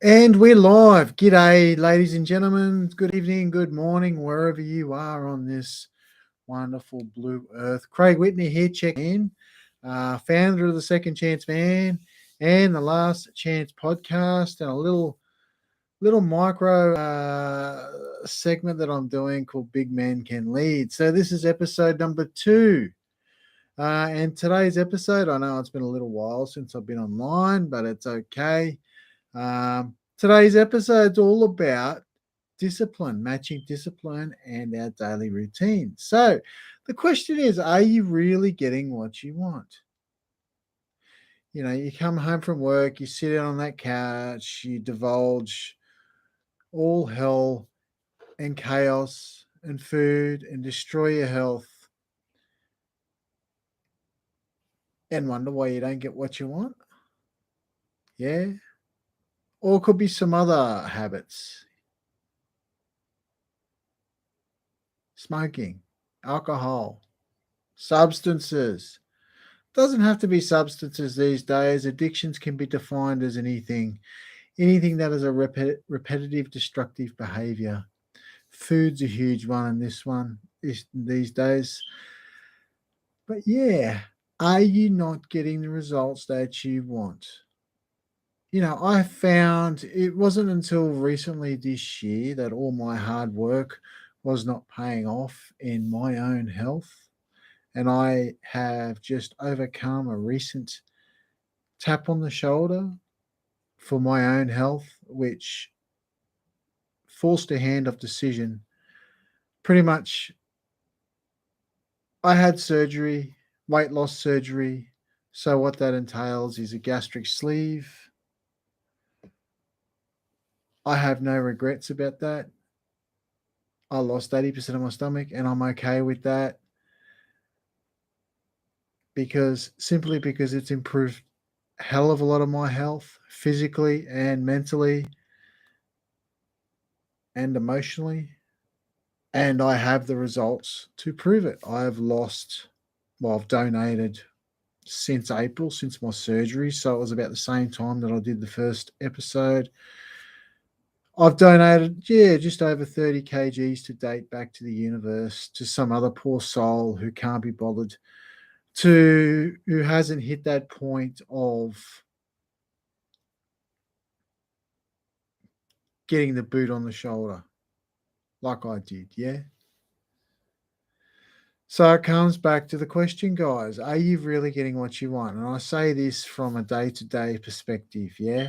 And we're live. G'day, ladies and gentlemen. Good evening, good morning, wherever you are on this wonderful blue earth. Craig Whitney here, checking in, founder of the Second Chance Van and the Last Chance podcast, and a little micro segment that I'm doing called Big Men Can Lead. So this is episode number 2. And today's episode, I know it's been a little while since I've been online, but it's okay. Today's episode's all about discipline, matching discipline and our daily routine. So the question is, are you really getting what you want? You know, you come home from work, you sit down on that couch, you divulge all hell and chaos and food and destroy your health and wonder why you don't get what you want. Yeah. Or it could be some other habits, smoking, alcohol, substances. Doesn't have to be substances these days. Addictions can be defined as anything that is a repetitive destructive behavior. Food's a huge one in this one these days. But yeah, are you not getting the results that you want? You know, I found it wasn't until recently this year that all my hard work was not paying off in my own health. And I have just overcome a recent tap on the shoulder for my own health, which forced a hand of decision. Pretty much, I had surgery, weight loss surgery. So, what that entails is a gastric sleeve. I have no regrets about that. I lost 80% of my stomach, and I'm okay with that because it's improved a hell of a lot of my health physically and mentally and emotionally. And I have the results to prove it. I've donated since April, since my surgery. So it was about the same time that I did the first episode. I've donated, just over 30 kgs to date back to the universe, to some other poor soul who can't be bothered, who hasn't hit that point of getting the boot on the shoulder like I did, yeah? So it comes back to the question, guys, are you really getting what you want? And I say this from a day to day perspective, yeah?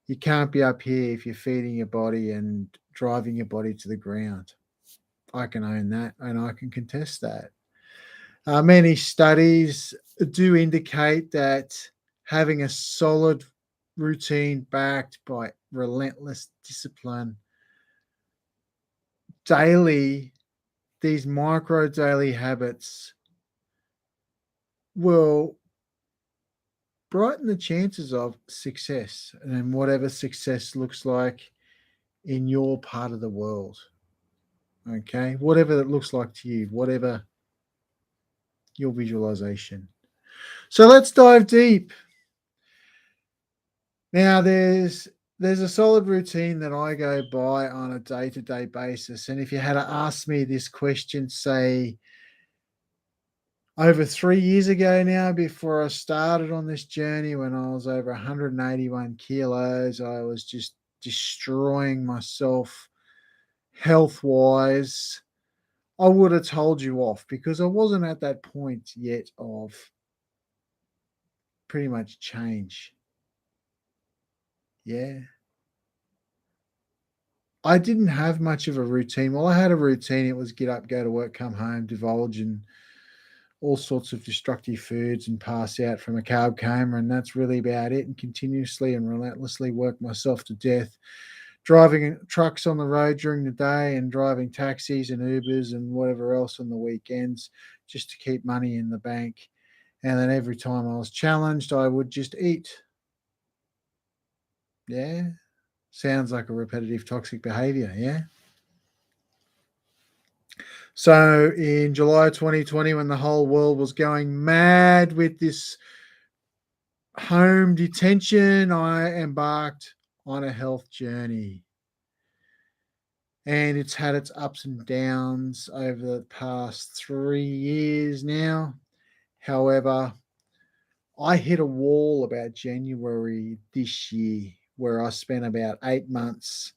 You can't be up here if you're feeding your body and driving your body to the ground. I can own that and I can contest that. Many studies do indicate that having a solid routine backed by relentless discipline daily, these micro daily habits will brighten the chances of success and whatever success looks like in your part of the world. Okay, whatever it looks like to you, whatever your visualization. So let's dive deep. Now there's a solid routine that I go by on a day-to-day basis. And if you had to ask me this question, say over 3 years ago now, before I started on this journey, when I was over 181 kilos, I was just destroying myself health wise. I would have told you off because I wasn't at that point yet of pretty much change. Yeah. I didn't have much of a routine. Well, I had a routine. It was get up, go to work, come home, divulge in all sorts of destructive foods and pass out from a carb coma. And that's really about it. And continuously and relentlessly work myself to death, driving trucks on the road during the day and driving taxis and Ubers and whatever else on the weekends just to keep money in the bank. And then every time I was challenged, I would just eat. Yeah. Sounds like a repetitive toxic behavior. Yeah. So in July 2020, when the whole world was going mad with this home detention, I embarked on a health journey. And it's had its ups and downs over the past 3 years now. However, I hit a wall about January this year where I spent about 8 months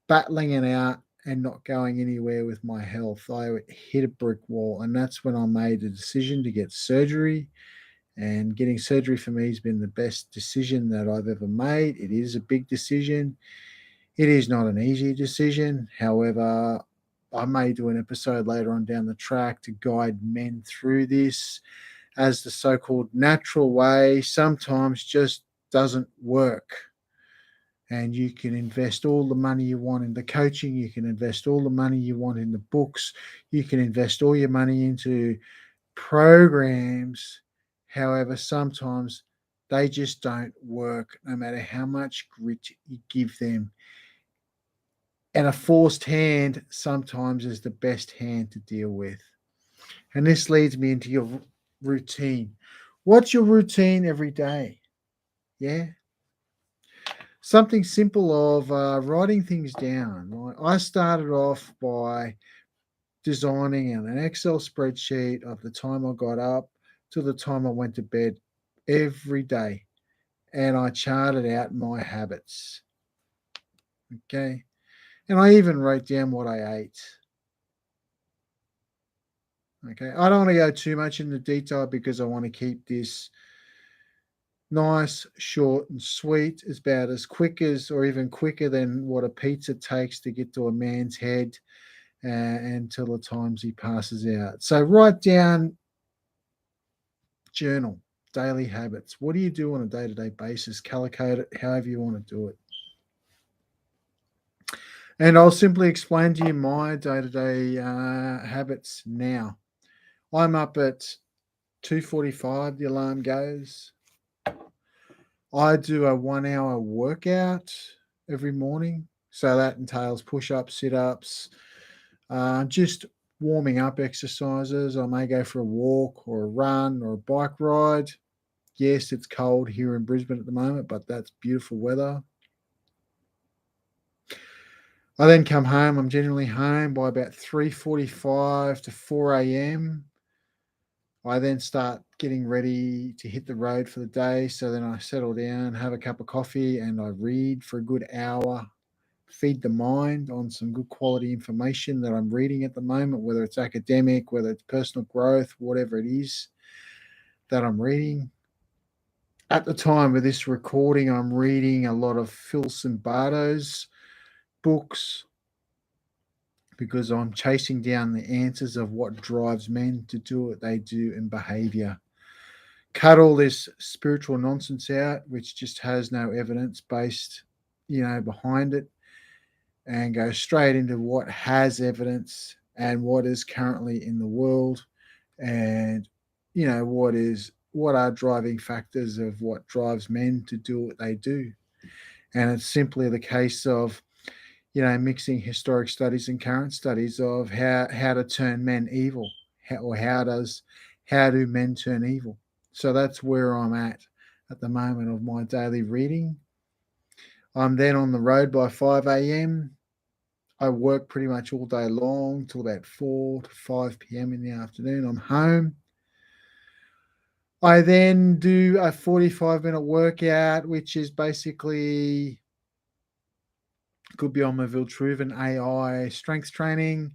battling it out and not going anywhere with my health. I hit a brick wall, and that's when I made a decision to get surgery. And getting surgery for me has been the best decision that I've ever made. It is a big decision. It is not an easy decision. However, I may do an episode later on down the track to guide men through this, as the so called natural way sometimes just doesn't work. And you can invest all the money you want in the coaching, you can invest all the money you want in the books, you can invest all your money into programs. However, sometimes they just don't work no matter how much grit you give them. And a forced hand sometimes is the best hand to deal with. And this leads me into your routine. What's your routine every day? Yeah. Something simple of writing things down. I started off by designing an Excel spreadsheet of the time I got up to the time I went to bed every day. And I charted out my habits. Okay. And I even wrote down what I ate. Okay. I don't want to go too much into detail because I want to keep this nice, short, and sweet. It's about as quick as, or even quicker than what a pizza takes to get to a man's head until the times he passes out. So write down, journal, daily habits. What do you do on a day to day basis? Calicate it however you want to do it. And I'll simply explain to you my day to day habits now. I'm up at 2:45, the alarm goes. I do a 1 hour workout every morning. So that entails push ups, sit ups, just warming up exercises. I may go for a walk or a run or a bike ride. Yes, it's cold here in Brisbane at the moment, but that's beautiful weather. I then come home. I'm generally home by about 3:45 to 4 a.m. I then start getting ready to hit the road for the day. So then I settle down, have a cup of coffee, and I read for a good hour, feed the mind on some good quality information that I'm reading at the moment, whether it's academic, whether it's personal growth, whatever it is that I'm reading. At the time of this recording, I'm reading a lot of Phil Zimbardo's books because I'm chasing down the answers of what drives men to do what they do in behavior. Cut all this spiritual nonsense out, which just has no evidence based, behind it, and go straight into what has evidence and what is currently in the world, and what are driving factors of what drives men to do what they do. And it's simply the case of mixing historic studies and current studies of how to turn men evil, how do men turn evil. So that's where I'm at the moment of my daily reading. I'm then on the road by 5 a.m. I work pretty much all day long till about 4 to 5 p.m. in the afternoon. I'm home. I then do a 45-minute workout, which is basically could be on my Viltruven AI strength training.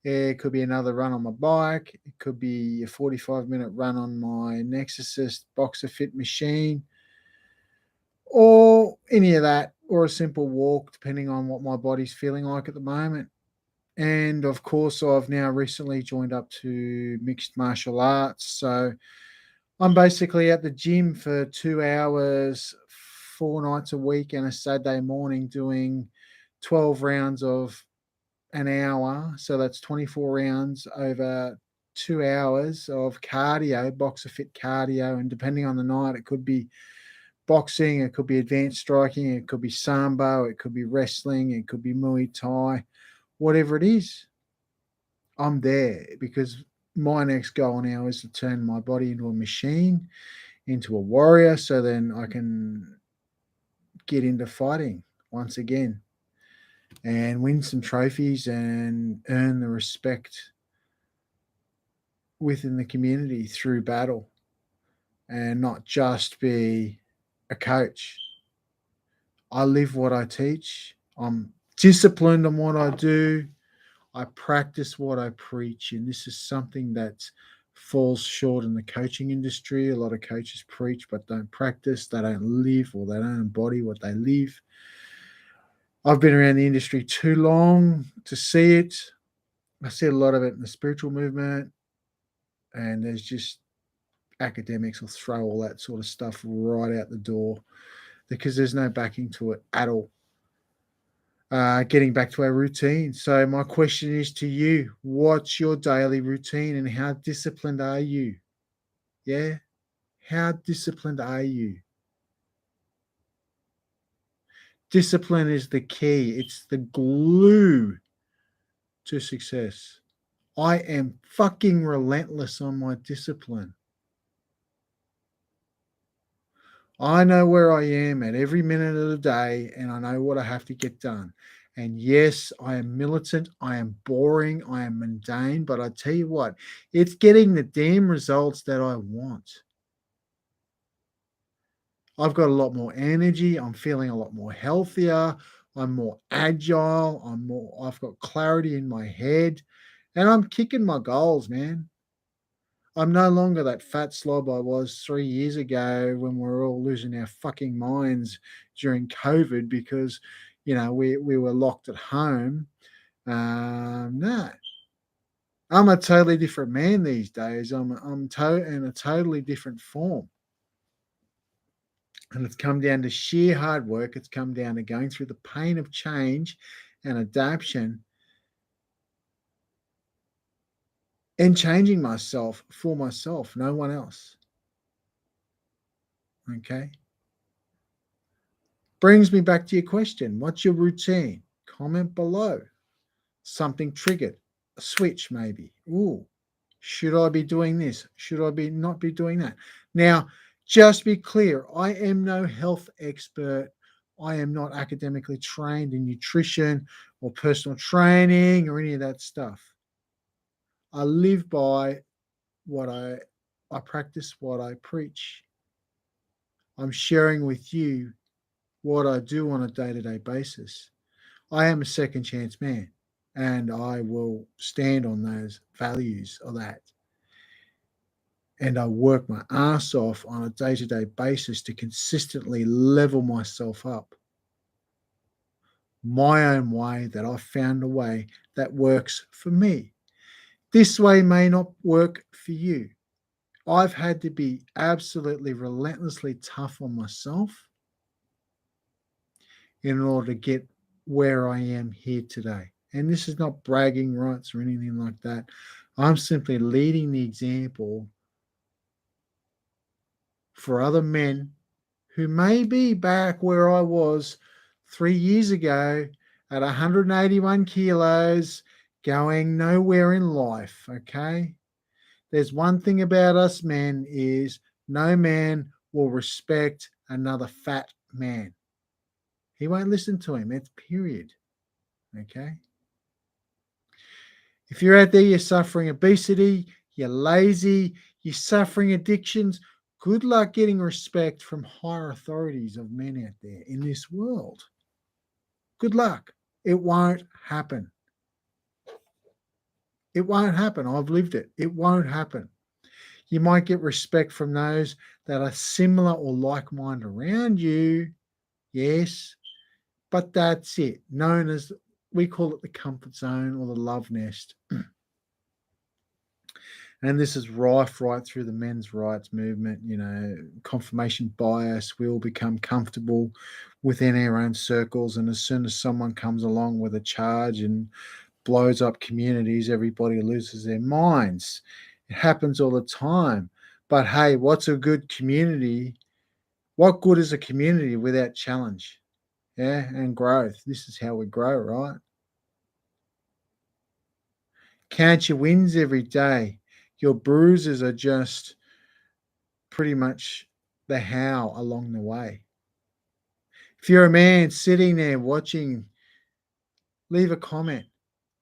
It could be another run on my bike. It could be a 45-minute run on my Nexus Boxer Fit machine, or any of that, or a simple walk, depending on what my body's feeling like at the moment. And of course, I've now recently joined up to mixed martial arts. So I'm basically at the gym for 2 hours, 4 nights a week, and a Saturday morning doing 12 rounds of an hour. So that's 24 rounds over 2 hours of cardio, boxer fit cardio. And depending on the night, it could be boxing, it could be advanced striking, it could be sambo, it could be wrestling, it could be Muay Thai, whatever it is. I'm there because my next goal now is to turn my body into a machine, into a warrior, so then I can get into fighting once again and win some trophies and earn the respect within the community through battle and not just be a coach. I live what I teach. I'm disciplined on what I do. I practice what I preach. And this is something that falls short in the coaching industry. A lot of coaches preach but don't practice. They don't live or they don't embody what they live. I've been around the industry too long to see it. I see a lot of it in the spiritual movement, and there's just academics will throw all that sort of stuff right out the door because there's no backing to it at all. Getting back to our routine. So, my question is to you, what's your daily routine and how disciplined are you? Yeah? How disciplined are you? Discipline is the key, it's the glue to success. I am fucking relentless on my discipline. I know where I am at every minute of the day and I know what I have to get done. And yes, I am militant, I am boring, I am mundane, but I tell you what, it's getting the damn results that I want. I've got a lot more energy, I'm feeling a lot more healthier, I'm more agile, I've got clarity in my head, and I'm kicking my goals, man. I'm no longer that fat slob I was 3 years ago when we were all losing our fucking minds during COVID because, we were locked at home. No, I'm a totally different man these days. In a totally different form. And it's come down to sheer hard work. It's come down to going through the pain of change and adaptation and changing myself for myself, no one else. Okay. Brings me back to your question. What's your routine? Comment below. Something triggered. A switch, maybe. Ooh, should I be doing this? Should I be not be doing that? Now, just be clear. I am no health expert. I am not academically trained in nutrition or personal training or any of that stuff. I live by what I practice what I preach. I'm sharing with you what I do on a day-to-day basis. I am a second chance man and I will stand on those values of that. And I work my ass off on a day-to-day basis to consistently level myself up. My own way that I've found a way that works for me. This way may not work for you. I've had to be absolutely relentlessly tough on myself in order to get where I am here today. And this is not bragging rights or anything like that. I'm simply leading the example for other men who may be back where I was 3 years ago at 181 kilos, going nowhere in life. Okay. There's one thing about us men is no man will respect another fat man. He won't listen to him. It's period. Okay. If you're out there, you're suffering obesity, you're lazy, you're suffering addictions, good luck getting respect from higher authorities of men out there in this world. Good luck. It won't happen. It won't happen. I've lived it. It won't happen. You might get respect from those that are similar or like minded around you. Yes. But that's it. Known as, we call it the comfort zone or the love nest. And this is rife right through the men's rights movement. Confirmation bias. We all become comfortable within our own circles. And as soon as someone comes along with a charge and blows up communities, everybody loses their minds. It happens all the time. But hey, what's a good community? What good is a community without challenge? Yeah, and growth. This is how we grow, right? Count your wins every day. Your bruises are just pretty much the how along the way. If you're a man sitting there watching, leave a comment.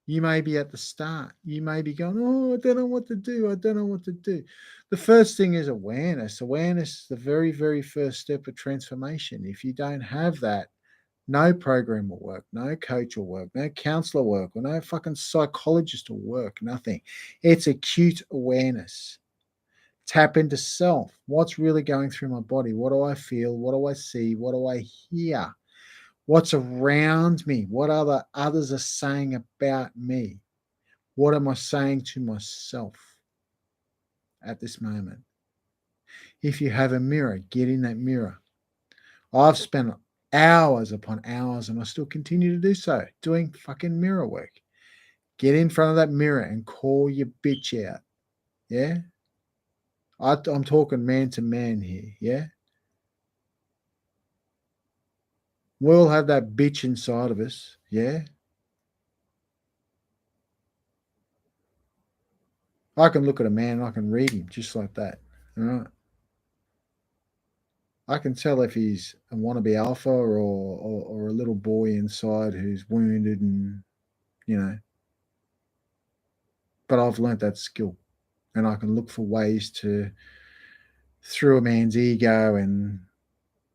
You may be at the start. You may be going, oh, I don't know what to do. I don't know what to do. The first thing is awareness. Awareness is the very, very first step of transformation. If you don't have that, no program will work, no coach will work, no counselor will work, or no fucking psychologist will work, nothing. It's acute awareness. Tap into self. What's really going through my body? What do I feel? What do I see? What do I hear? What's around me? What others are saying about me? What am I saying to myself at this moment? If you have a mirror, get in that mirror. I've spent hours upon hours, and I still continue to do so, doing fucking mirror work. Get in front of that mirror and call your bitch out. Yeah? I'm talking man to man here. Yeah? We all have that bitch inside of us. Yeah? I can look at a man and I can read him just like that. All right? I can tell if he's a wannabe alpha or a little boy inside who's wounded and, you know, but I've learnt that skill and I can look for ways to, through a man's ego and,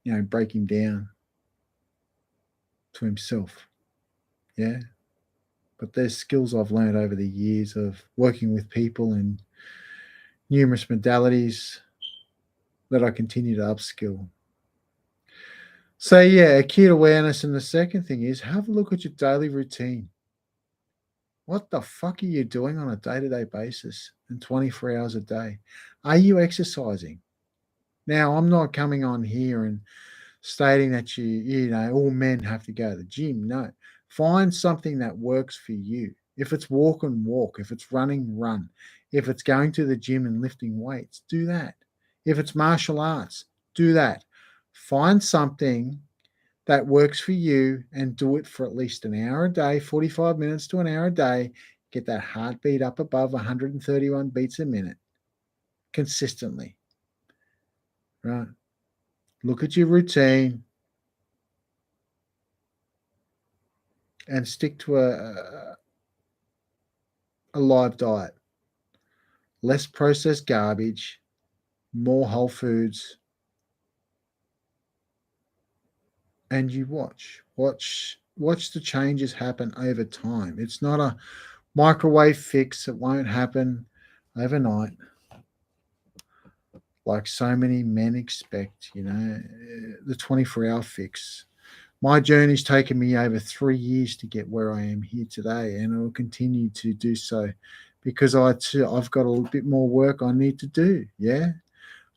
you know, break him down to himself. Yeah. But there's skills I've learned over the years of working with people in numerous modalities that I continue to upskill. So, yeah, acute awareness. And the second thing is have a look at your daily routine. What the fuck are you doing on a day-to-day basis and 24 hours a day? Are you exercising? Now, I'm not coming on here and stating that you know, all men have to go to the gym. No. Find something that works for you. If it's walk and walk, if it's running, run. If it's going to the gym and lifting weights, do that. If it's martial arts, do that. Find something that works for you and do it for at least an hour a day, 45 minutes to an hour a day. Get that heartbeat up above 131 beats a minute consistently. Right? Look at your routine and stick to a live diet. Less processed garbage, more whole foods, and you watch the changes happen over time. It's not a microwave fix. It won't happen overnight like so many men expect, you know, the 24-hour fix. My journey's taken me over 3 years to get where I am here today, and it will continue to do so because I've got a little bit more work I need to do. Yeah,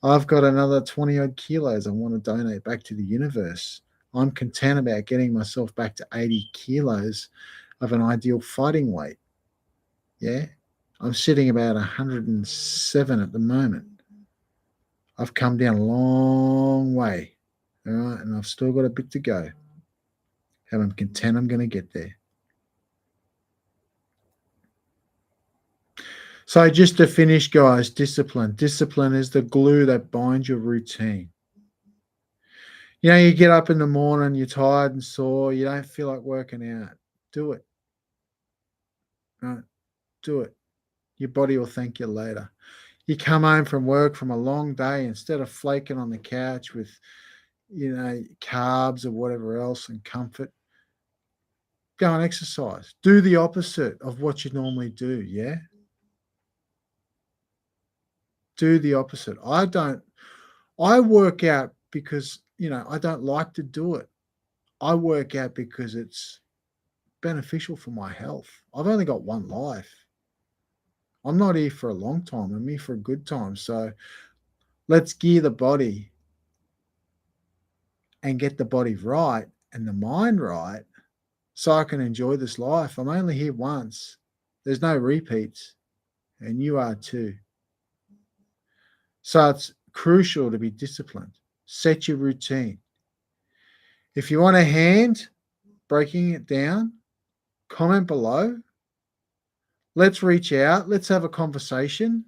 I've got another 20 odd kilos I want to donate back to the universe. I'm content about getting myself back to 80 kilos of an ideal fighting weight. Yeah, I'm sitting about 107 at the moment. I've come down a long way, all right, and I've still got a bit to go. And I'm content I'm going to get there. So just to finish, guys, discipline. Discipline is the glue that binds your routine. You know, you get up in the morning, you're tired and sore, you don't feel like working out. Do it. Right? Do it. Your body will thank you later. You come home from work from a long day, instead of flaking on the couch with, you know, carbs or whatever else and comfort, go and exercise. Do the opposite of what you normally do. Yeah. Do the opposite. I work out because, you know, I don't like to do it. I work out because it's beneficial for my health. I've only got one life. I'm not here for a long time. I'm here for a good time. So let's gear the body and get the body right and the mind right so I can enjoy this life. I'm only here once. There's no repeats, and you are too. So it's crucial to be disciplined. Set your routine. If you want a hand breaking it down, comment below. Let's reach out. Let's have a conversation.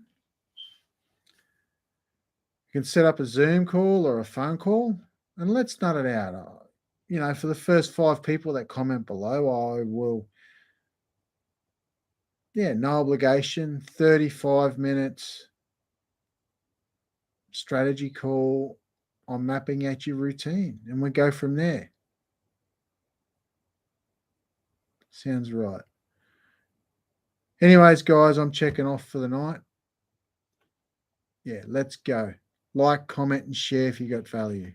You can set up a Zoom call or a phone call and let's nut it out. for the first 5 people that comment below, I will, no obligation, 35 minutes strategy call on mapping out your routine, and we go from there. Sounds right. Anyways, guys, I'm checking off for the night. Yeah, let's go. Like, comment, and share if you got value.